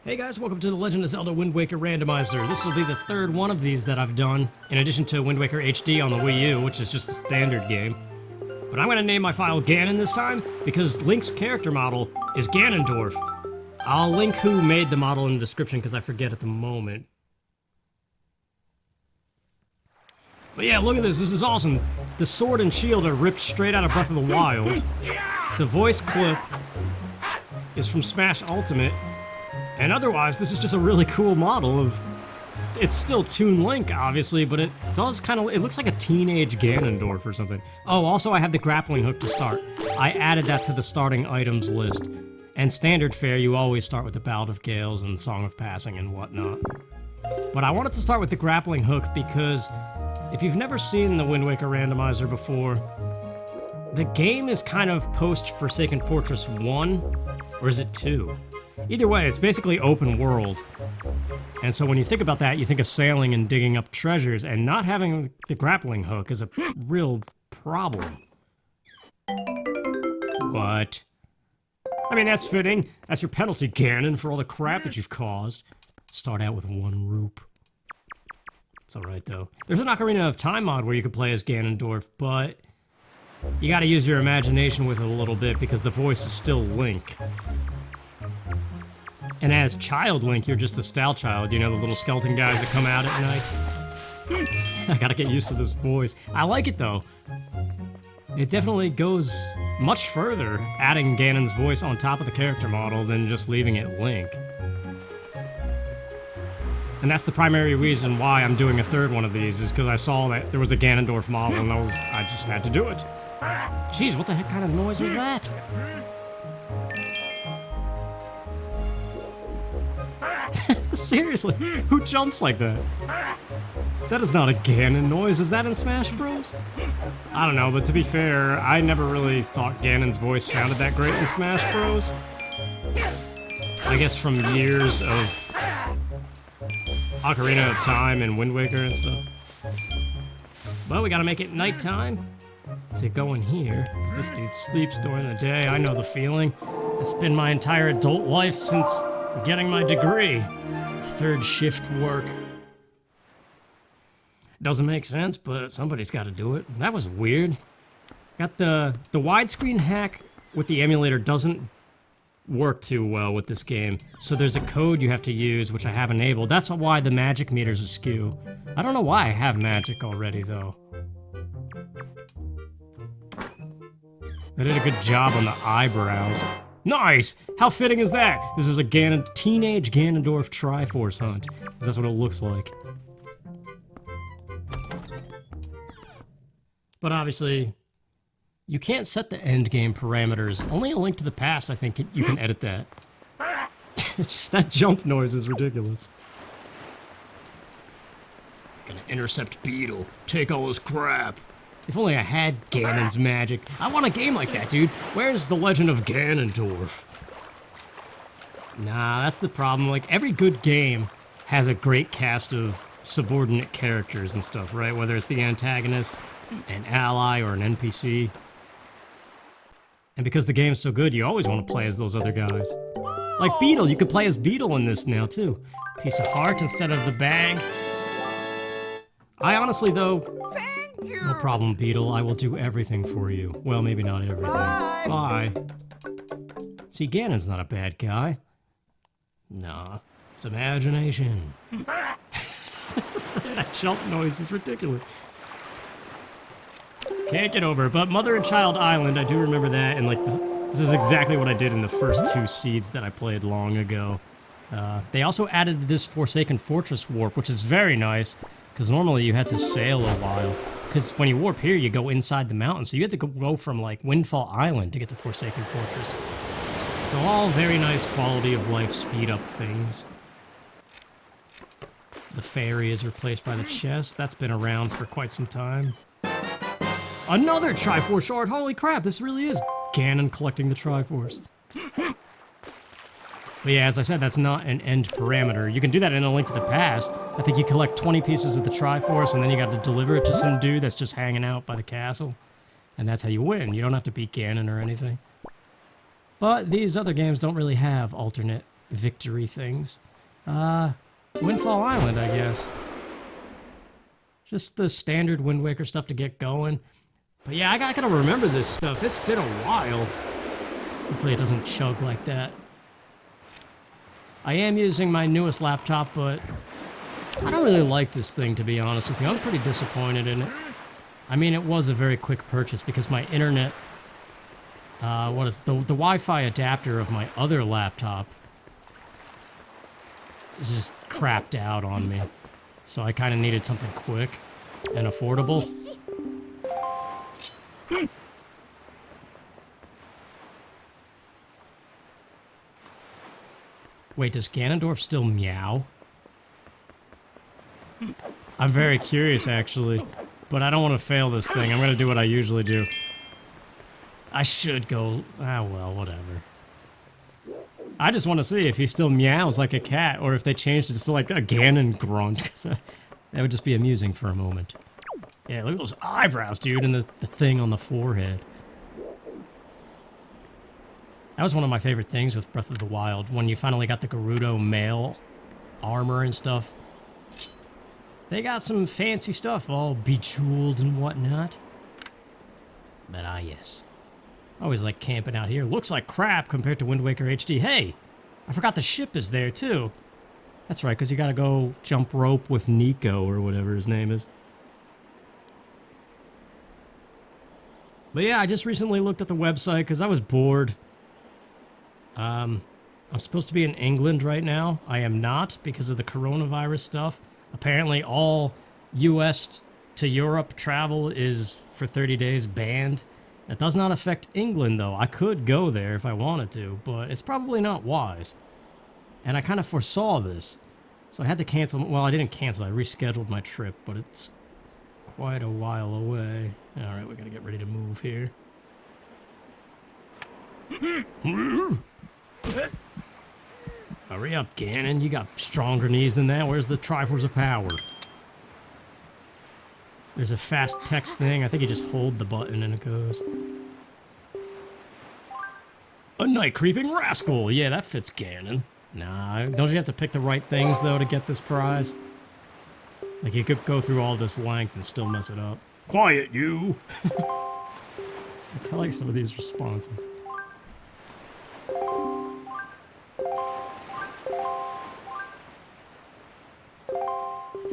Hey guys, welcome to the Legend of Zelda Wind Waker Randomizer. This will be the third one of these that I've done, in addition to Wind Waker HD on the Wii U, which is just a standard game. But I'm going to name my file Ganon this time, because Link's character model is Ganondorf. I'll link who made the model in the description, because I forget at the moment. But yeah, look at this is awesome. The sword and shield are ripped straight out of Breath of the Wild. The voice clip is from Smash Ultimate. And otherwise, this is just a really cool model of... It's still Toon Link, obviously, but it does kind of... It looks like a teenage Ganondorf or something. Oh, also I have the grappling hook to start. I added that to the starting items list. And standard fare, you always start with the Ballad of Gales and Song of Passing and whatnot. But I wanted to start with the grappling hook because if you've never seen the Wind Waker Randomizer before, the game is kind of post-Forsaken Fortress 1, or is it 2? Either way, it's basically open world. And so when you think about that, you think of sailing and digging up treasures, and not having the grappling hook is a real problem. What? I mean, that's fitting. That's your penalty, Ganon, for all the crap that you've caused. Start out with 1 roop. It's alright, though. There's an Ocarina of Time mod where you could play as Ganondorf, but you gotta use your imagination with it a little bit because the voice is still Link. And as Child Link, you're just a style child, you know, the little skeleton guys that come out at night. I gotta get used to this voice. I like it, though. It definitely goes much further, adding Ganon's voice on top of the character model than just leaving it Link. And that's the primary reason why I'm doing a third one of these, is because I saw that there was a Ganondorf model and I just had to do it. Jeez, what the heck kind of noise was that? Seriously, who jumps like that? That is not a Ganon noise. Is that in Smash Bros? I don't know, but to be fair, I never really thought Ganon's voice sounded that great in Smash Bros. I guess from years of Ocarina of Time and Wind Waker and stuff. Well, we gotta make it nighttime to go in here, because this dude sleeps during the day. I know the feeling. It's been my entire adult life since getting my degree. Third shift work. Doesn't make sense, but somebody's got to do it. That was weird. Got the widescreen hack with the emulator doesn't work too well with this game. So there's a code you have to use, which I have enabled. That's why the magic meters askew. I don't know why I have magic already, though. They did a good job on the eyebrows. Nice! How fitting is that? This is a teenage Ganondorf Triforce hunt. Because that's what it looks like. But obviously, you can't set the endgame parameters. Only A Link to the Past, I think, you can edit that. That jump noise is ridiculous. Gonna intercept Beetle. Take all his crap. If only I had Ganon's magic. I want a game like that, dude. Where's the Legend of Ganondorf? Nah, that's the problem. Like, every good game has a great cast of subordinate characters and stuff, right? Whether it's the antagonist, an ally, or an NPC. And because the game's so good, you always want to play as those other guys. Like Beetle, you could play as Beetle in this now, too. Piece of heart instead of the bag. I honestly, though... No problem, Beetle. I will do everything for you. Well, maybe not everything. Bye. See, Ganon's not a bad guy. Nah, it's imagination. That jump noise is ridiculous. Can't get over it, but Mother and Child Island, I do remember that, and like, this is exactly what I did in the first 2 seeds that I played long ago. They also added this Forsaken Fortress warp, which is very nice, because normally you had to sail a while. Because when you warp here, you go inside the mountain, so you have to go from, like, Windfall Island to get the Forsaken Fortress. So all very nice quality of life speed-up things. The ferry is replaced by the chest. That's been around for quite some time. Another Triforce shard! Holy crap, this really is Ganon collecting the Triforce. But yeah, as I said, that's not an end parameter. You can do that in A Link to the Past. I think you collect 20 pieces of the Triforce, and then you got to deliver it to some dude that's just hanging out by the castle. And that's how you win. You don't have to beat Ganon or anything. But these other games don't really have alternate victory things. Windfall Island, I guess. Just the standard Wind Waker stuff to get going. But yeah, I gotta remember this stuff. It's been a while. Hopefully it doesn't chug like that. I am using my newest laptop, but I don't really like this thing, to be honest with you. I'm pretty disappointed in it. I mean, it was a very quick purchase because my internet, the Wi-Fi adapter of my other laptop is just crapped out on me. So I kind of needed something quick and affordable. Wait, does Ganondorf still meow? I'm very curious, actually. But I don't want to fail this thing. I'm going to do what I usually do. I should go... Ah, well, whatever. I just want to see if he still meows like a cat, or if they changed it to like a Ganon grunt. That would just be amusing for a moment. Yeah, look at those eyebrows, dude, and the thing on the forehead. That was one of my favorite things with Breath of the Wild, when you finally got the Gerudo male armor and stuff. They got some fancy stuff, all bejeweled and whatnot. But yes. I always like camping out here. Looks like crap compared to Wind Waker HD. Hey! I forgot the ship is there, too. That's right, because you gotta go jump rope with Nico, or whatever his name is. But yeah, I just recently looked at the website, because I was bored. I'm supposed to be in England right now. I am not, because of the coronavirus stuff. Apparently all US to Europe travel is for 30 days banned. That does not affect England, though. I could go there if I wanted to, but it's probably not wise. And I kind of foresaw this. So I had to cancel. Well, I didn't cancel. I rescheduled my trip, but it's quite a while away. Alright, we gotta get ready to move here. Hurry up, Ganon. You got stronger knees than that. Where's the Triforce of Power? There's a fast text thing. I think you just hold the button and it goes. A night creeping rascal. Yeah, that fits Ganon. Nah, don't you have to pick the right things, though, to get this prize? Like, you could go through all this length and still mess it up. Quiet, you! I like some of these responses.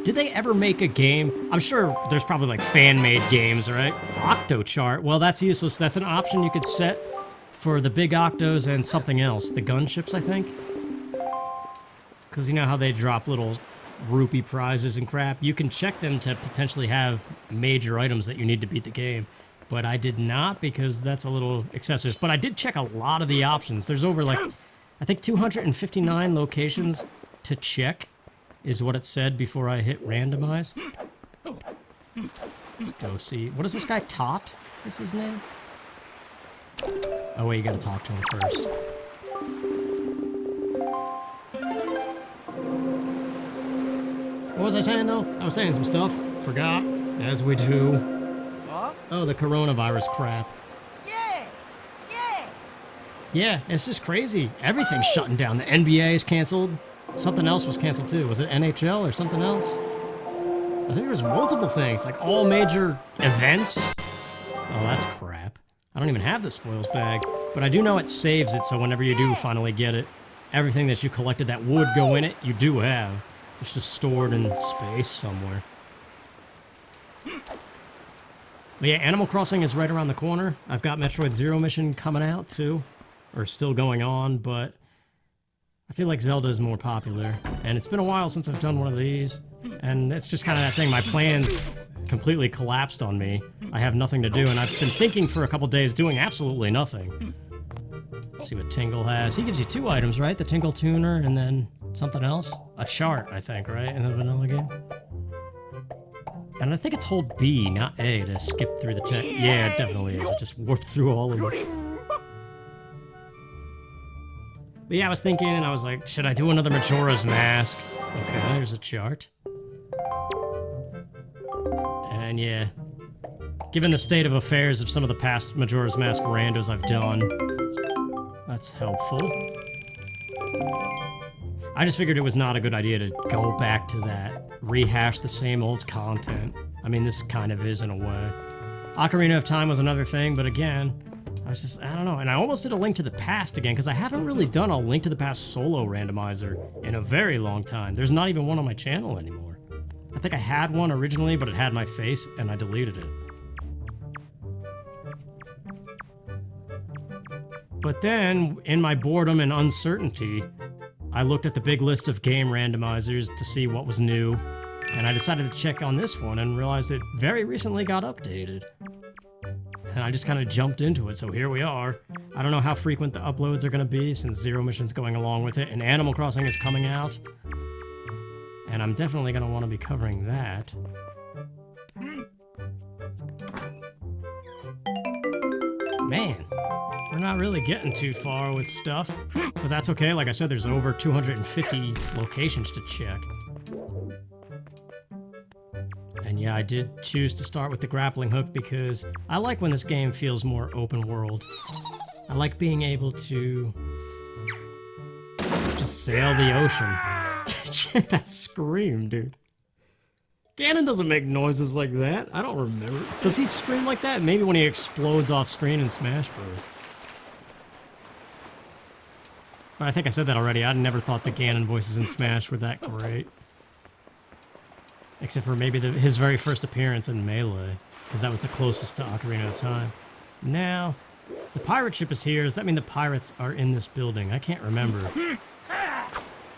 Did they ever make a game? I'm sure there's probably like fan-made games, right? Octochart. Well, that's useless. That's an option you could set for the big octos and something else. The gunships, I think. Because you know how they drop little rupee prizes and crap? You can check them to potentially have major items that you need to beat the game. But I did not, because that's a little excessive. But I did check a lot of the options. There's over like, I think 259 locations to check. Is what it said before I hit randomize. Let's go see. What is this guy? Tot? What's his name? Oh wait, you gotta talk to him first. What was I saying though? I was saying some stuff. Forgot. As we do. Huh? Oh, the coronavirus crap. Yeah! Yeah! Yeah, it's just crazy. Everything's shutting down. The NBA is canceled. Something else was canceled too. Was it NHL or something else? I think there was multiple things, like all major events. Oh, that's crap. I don't even have the spoils bag, but I do know it saves it, so whenever you do finally get it, everything that you collected that would go in it, you do have. It's just stored in space somewhere. But yeah, Animal Crossing is right around the corner. I've got Metroid Zero Mission coming out too, or still going on, but I feel like Zelda is more popular, and it's been a while since I've done one of these, and it's just kind of that thing. My plans completely collapsed on me. I have nothing to do, and I've been thinking for a couple days doing absolutely nothing. Let's see what Tingle has. He gives you 2 items, right? The Tingle Tuner, and then something else? A chart, I think, right? In the vanilla game? And I think it's hold B, not A, to skip through the text. Yeah, it definitely is. It just warped through all of them. But yeah, I was thinking, and I was like, should I do another Majora's Mask? Okay, there's a chart. And yeah, given the state of affairs of some of the past Majora's Mask randos I've done, that's helpful. I just figured it was not a good idea to go back to that, rehash the same old content. I mean, this kind of is in a way. Ocarina of Time was another thing, but again, I don't know. And I almost did a Link to the Past again, because I haven't really done a Link to the Past solo randomizer in a very long time. There's not even one on my channel anymore. I think I had one originally, but it had my face, and I deleted it. But then, in my boredom and uncertainty, I looked at the big list of game randomizers to see what was new, and I decided to check on this one and realized it very recently got updated. And I just kind of jumped into it, so here we are. I don't know how frequent the uploads are going to be since Zero Mission's going along with it, and Animal Crossing is coming out. And I'm definitely going to want to be covering that. Man, we're not really getting too far with stuff, but that's okay. Like I said, there's over 250 locations to check. And yeah, I did choose to start with the grappling hook because I like when this game feels more open world. I like being able to just sail the ocean. Check that scream, dude. Ganon doesn't make noises like that. I don't remember. Does he scream like that? Maybe when he explodes off screen in Smash Bros. But I think I said that already. I never thought the Ganon voices in Smash were that great. Except for maybe his very first appearance in Melee, because that was the closest to Ocarina of Time. Now, the pirate ship is here. Does that mean the pirates are in this building? I can't remember.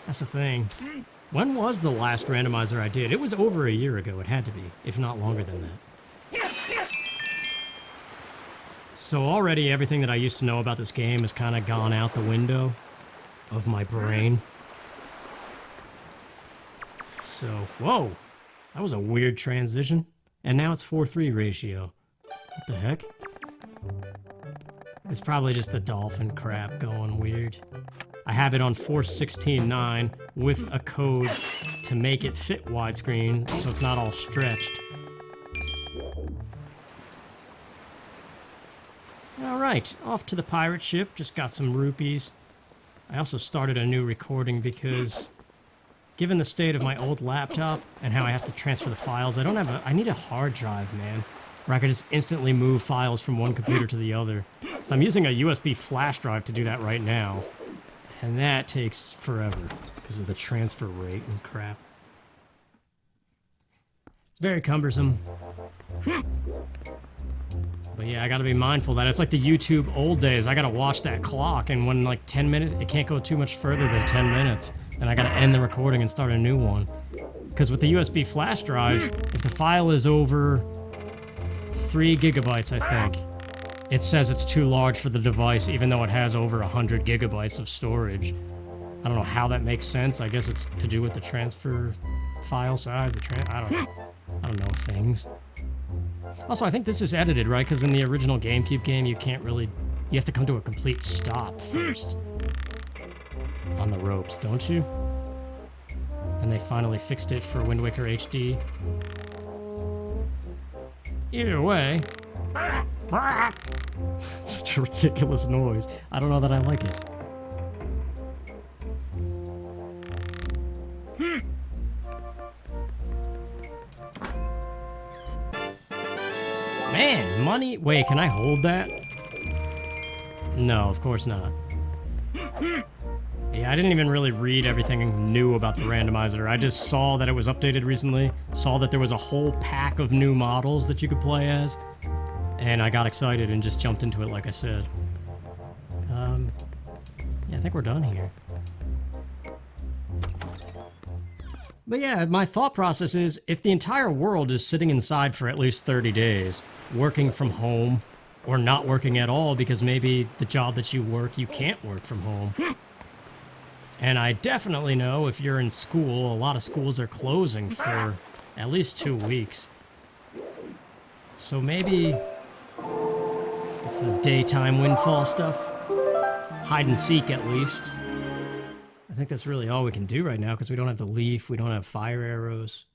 That's the thing. When was the last randomizer I did? It was over a year ago. It had to be, if not longer than that. So already everything that I used to know about this game has kind of gone out the window of my brain. So, whoa. That was a weird transition. And now it's 4:3 ratio. What the heck? It's probably just the dolphin crap going weird. I have it on 4:16:9 with a code to make it fit widescreen so it's not all stretched. Alright, off to the pirate ship. Just got some rupees. I also started a new recording because given the state of my old laptop and how I have to transfer the files, I need a hard drive, man, where I could just instantly move files from one computer to the other. Because I'm using a USB flash drive to do that right now. And that takes forever because of the transfer rate and crap. It's very cumbersome. But yeah, I gotta be mindful that it's like the YouTube old days. I gotta watch that clock, and when like 10 minutes, it can't go too much further than 10 minutes. And I gotta end the recording and start a new one. Because with the USB flash drives, if the file is over 3 gigabytes, I think, it says it's too large for the device, even though it has over 100 gigabytes of storage. I don't know how that makes sense. I guess it's to do with the transfer file size, I don't know things. Also, I think this is edited, right? Because in the original GameCube game, you have to come to a complete stop first on the ropes, don't you? And they finally fixed it for Wind Waker HD. Either way, such a ridiculous noise. I don't know that I like it. Man, money? Wait, can I hold that? No, of course not. Yeah, I didn't even really read everything new about the randomizer. I just saw that it was updated recently, saw that there was a whole pack of new models that you could play as, and I got excited and just jumped into it like I said. Yeah, I think we're done here. But yeah, my thought process is, if the entire world is sitting inside for at least 30 days, working from home, or not working at all because maybe the job that you work, you can't work from home. And I definitely know if you're in school, a lot of schools are closing for at least 2 weeks. So maybe it's the daytime windfall stuff. Hide and seek, at least. I think that's really all we can do right now because we don't have the leaf, we don't have fire arrows.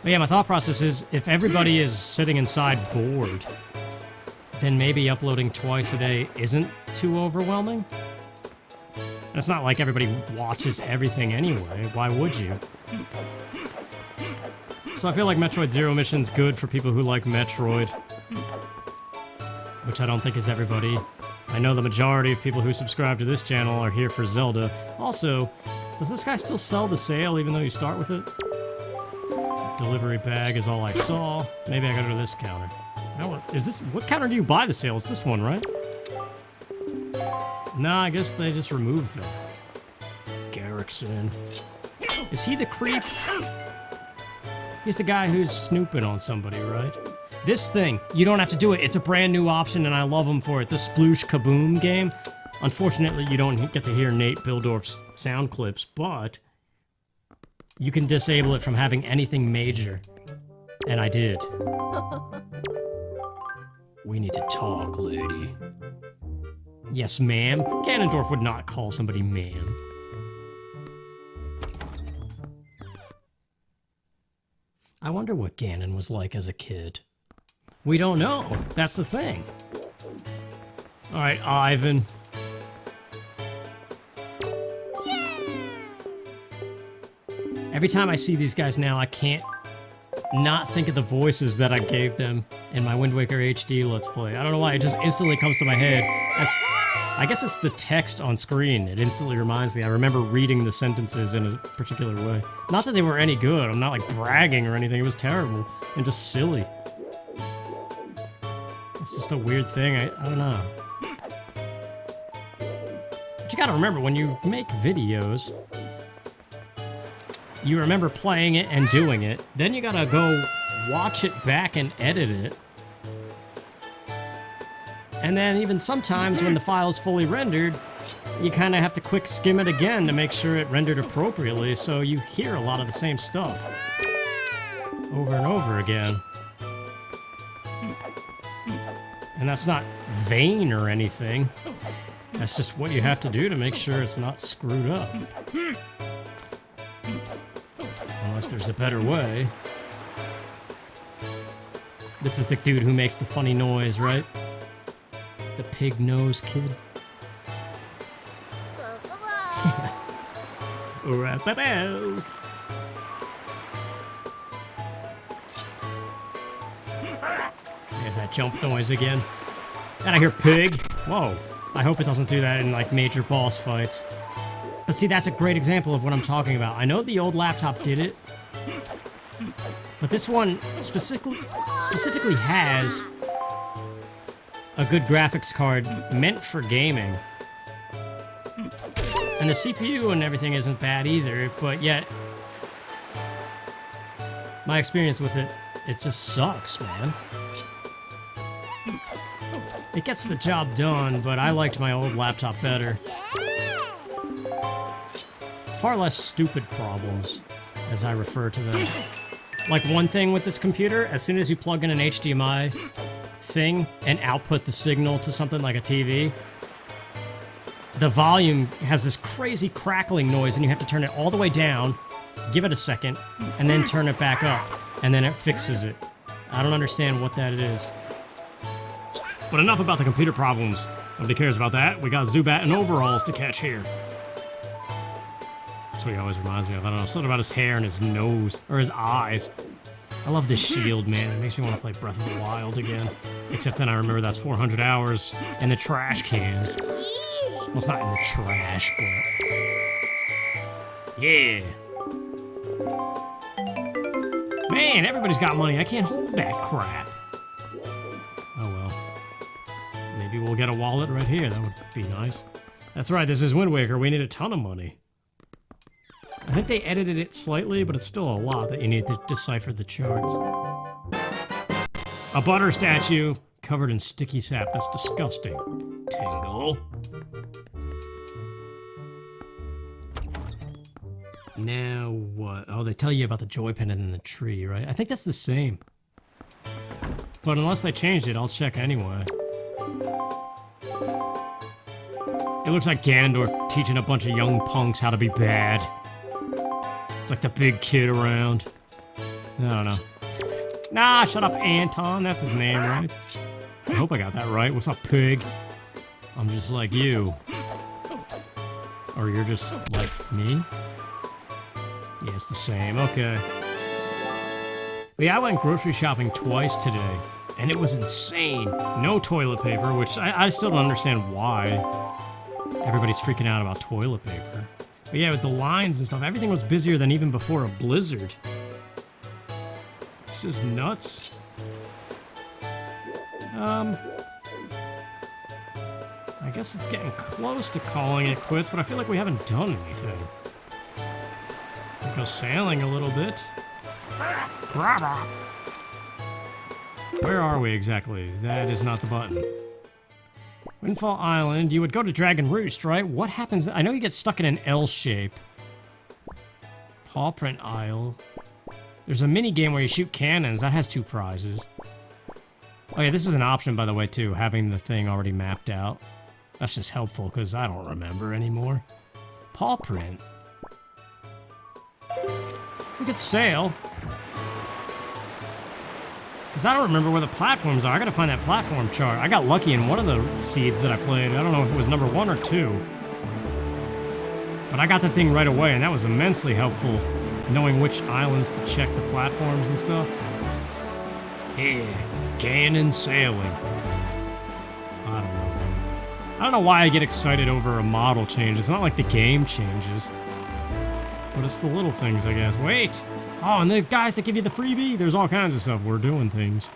But yeah, my thought process is, if everybody is sitting inside bored, then maybe uploading twice a day isn't too overwhelming. And it's not like everybody watches everything anyway. Why would you? So I feel like Metroid Zero Mission's good for people who like Metroid. Which I don't think is everybody. I know the majority of people who subscribe to this channel are here for Zelda. Also, does this guy still sell the sale even though you start with it? Delivery bag is all I saw. Maybe I gotta go to this counter. Is this, what counter do you buy the sale? It's this one, right? Nah, I guess they just removed it. Garrickson. Is he the creep? He's the guy who's snooping on somebody, right? This thing, you don't have to do it. It's a brand new option and I love him for it. The Sploosh Kaboom game. Unfortunately, you don't get to hear Nate Bildorf's sound clips, but you can disable it from having anything major. And I did. We need to talk, lady. Yes, ma'am. Ganondorf would not call somebody ma'am. I wonder what Ganon was like as a kid. We don't know. That's the thing. Alright, Ivan. Every time I see these guys now, I can't not think of the voices that I gave them in my Wind Waker HD Let's Play. I don't know why, it just instantly comes to my head. I guess it's the text on screen. It instantly reminds me. I remember reading the sentences in a particular way. Not that they were any good. I'm not like bragging or anything. It was terrible and just silly. It's just a weird thing. I don't know. But you gotta remember, when you make videos, you remember playing it and doing it. Then you gotta go watch it back and edit it. And then even sometimes when the file's fully rendered, you kind of have to quick skim it again to make sure it rendered appropriately, so you hear a lot of the same stuff over and over again. And that's not vain or anything. That's just what you have to do to make sure it's not screwed up. Unless there's a better way. This is the dude who makes the funny noise, right? The pig nose kid. There's that jump noise again. And I hear pig. Whoa. I hope it doesn't do that in like major boss fights. But see, that's a great example of what I'm talking about. I know the old laptop did it, but this one specifically has a good graphics card meant for gaming. And the CPU and everything isn't bad either, but yet my experience with it, it just sucks, man. It gets the job done, but I liked my old laptop better. Far less stupid problems, as I refer to them. Like one thing with this computer, as soon as you plug in an HDMI thing and output the signal to something like a TV, the volume has this crazy crackling noise and you have to turn it all the way down, give it a second, and then turn it back up, and then it fixes it. I don't understand what that is. But enough about the computer problems. Nobody cares about that. We got Zubat and overalls to catch here. That's what he always reminds me of. I don't know, something about his hair and his nose, or his eyes. I love this shield, man. It makes me want to play Breath of the Wild again. Except then I remember that's 400 hours in the trash can. Well, it's not in the trash, but... yeah. Man, everybody's got money. I can't hold that crap. Oh well. Maybe we'll get a wallet right here. That would be nice. That's right, this is Wind Waker. We need a ton of money. I think they edited it slightly, but it's still a lot that you need to decipher the charts. A butter statue covered in sticky sap. That's disgusting. Tingle. Now what? Oh, they tell you about the joy pendant in the tree, right? I think that's the same. But unless they changed it, I'll check anyway. It looks like Ganondorf teaching a bunch of young punks how to be bad. It's like the big kid around. I don't know. Nah, shut up, Anton. That's his name, right? hope I got that right. What's up, pig? I'm just like you. Or you're just like me? Yeah, it's the same. Okay. But yeah, I went grocery shopping twice today, and it was insane. No toilet paper, which I still don't understand why everybody's freaking out about toilet paper. But yeah, with the lines and stuff, everything was busier than even before a blizzard. This is nuts. I guess it's getting close to calling it quits, but I feel like we haven't done anything. We'll go sailing a little bit. Where are we exactly? That is not the button. Windfall Island, you would go to Dragon Roost, right? What happens? I know you get stuck in an L shape. Paw Print Isle. There's a mini game where you shoot cannons. That has 2 prizes. Oh yeah, this is an option, by the way, too, having the thing already mapped out. That's just helpful, because I don't remember anymore. Paw Print. We could sail. Because I don't remember where the platforms are. I gotta find that platform chart. I got lucky in one of the seeds that I played. I don't know if it was number 1 or 2. But I got the thing right away, and that was immensely helpful, knowing which islands to check the platforms and stuff. Yeah, cannon sailing. I don't know why I get excited over a model change. It's not like the game changes. But it's the little things, I guess. Wait! Oh, and the guys that give you the freebie, there's all kinds of stuff. We're doing things.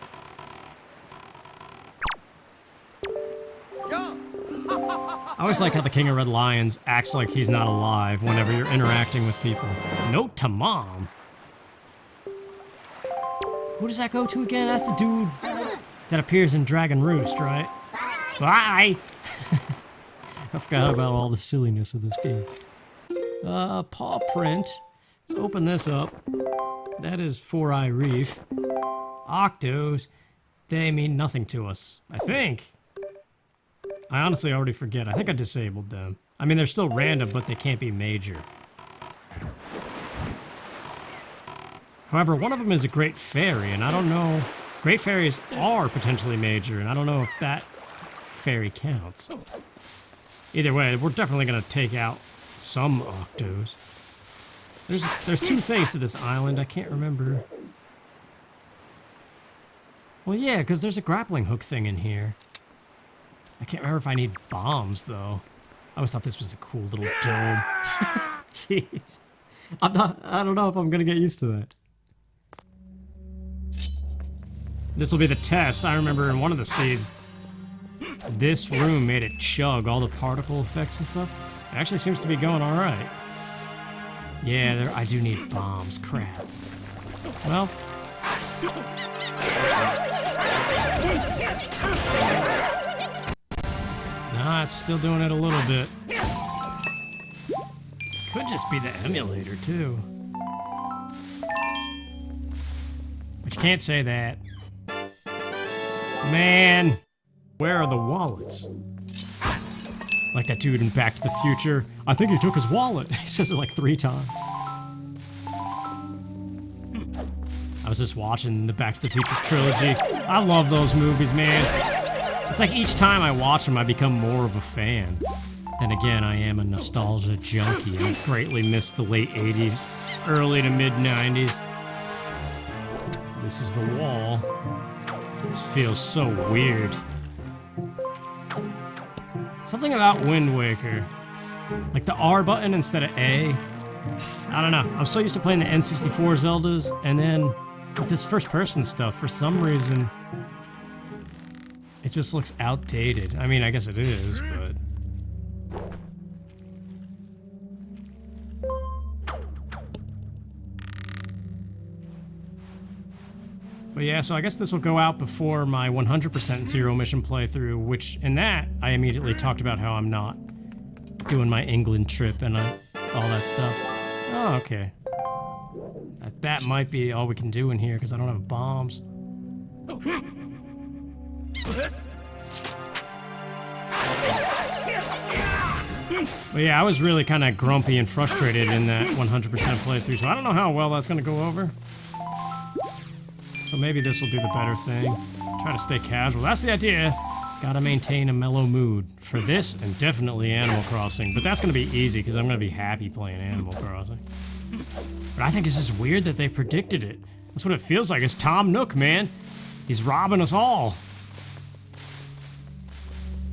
I always like how the King of Red Lions acts like he's not alive whenever you're interacting with people. Note to Mom. Who does that go to again? That's the dude that appears in Dragon Roost, right? Bye! I forgot about all the silliness of this game. Paw Print. Let's open this up. That is 4-Eye Reef. Octos. They mean nothing to us, I think. I honestly already forget. I think I disabled them. I mean, they're still random, but they can't be major. However, one of them is a Great Fairy, and I don't know... Great Fairies are potentially major, and I don't know if that fairy counts. Either way, we're definitely going to take out some Octos. There's 2 things to this island. I can't remember. Well, yeah, because there's a grappling hook thing in here. I can't remember if I need bombs, though. I always thought this was a cool little dome. Jeez. I don't know if I'm going to get used to that. This will be the test. I remember in one of the seeds, this room made it chug all the particle effects and stuff. It actually seems to be going alright. Yeah, I do need bombs. Crap. Well. Nah, it's still doing it a little bit. Could just be the emulator, too. But you can't say that. Man! Where are the wallets? Like that dude in Back to the Future. I think he took his wallet. He says it like 3 times. I was just watching the Back to the Future trilogy. I love those movies, man. It's like each time I watch them, I become more of a fan. Then again, I am a nostalgia junkie and greatly miss the late 80s, early to mid 90s. This is the wall. This feels so weird. Something about Wind Waker. Like the R button instead of A. I don't know. I'm so used to playing the N64 Zeldas, and then with this first-person stuff, for some reason, it just looks outdated. I mean, I guess it is, but... But yeah, so I guess this will go out before my 100% Zero Mission playthrough, which, in that, I immediately talked about how I'm not doing my England trip and all that stuff. Oh, okay. That might be all we can do in here, because I don't have bombs. But yeah, I was really kind of grumpy and frustrated in that 100% playthrough, so I don't know how well that's going to go over. So maybe this will be the better thing. Try to stay casual. That's the idea. Gotta maintain a mellow mood for this and definitely Animal Crossing. But that's gonna be easy because I'm gonna be happy playing Animal Crossing. But I think it's just weird that they predicted it. That's what it feels like. It's Tom Nook, man. He's robbing us all.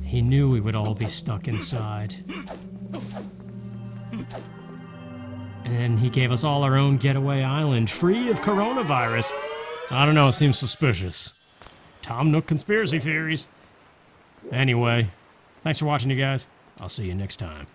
He knew we would all be stuck inside. And then he gave us all our own getaway island, free of coronavirus. I don't know, it seems suspicious. Tom Nook conspiracy theories. Anyway, thanks for watching, you guys. I'll see you next time.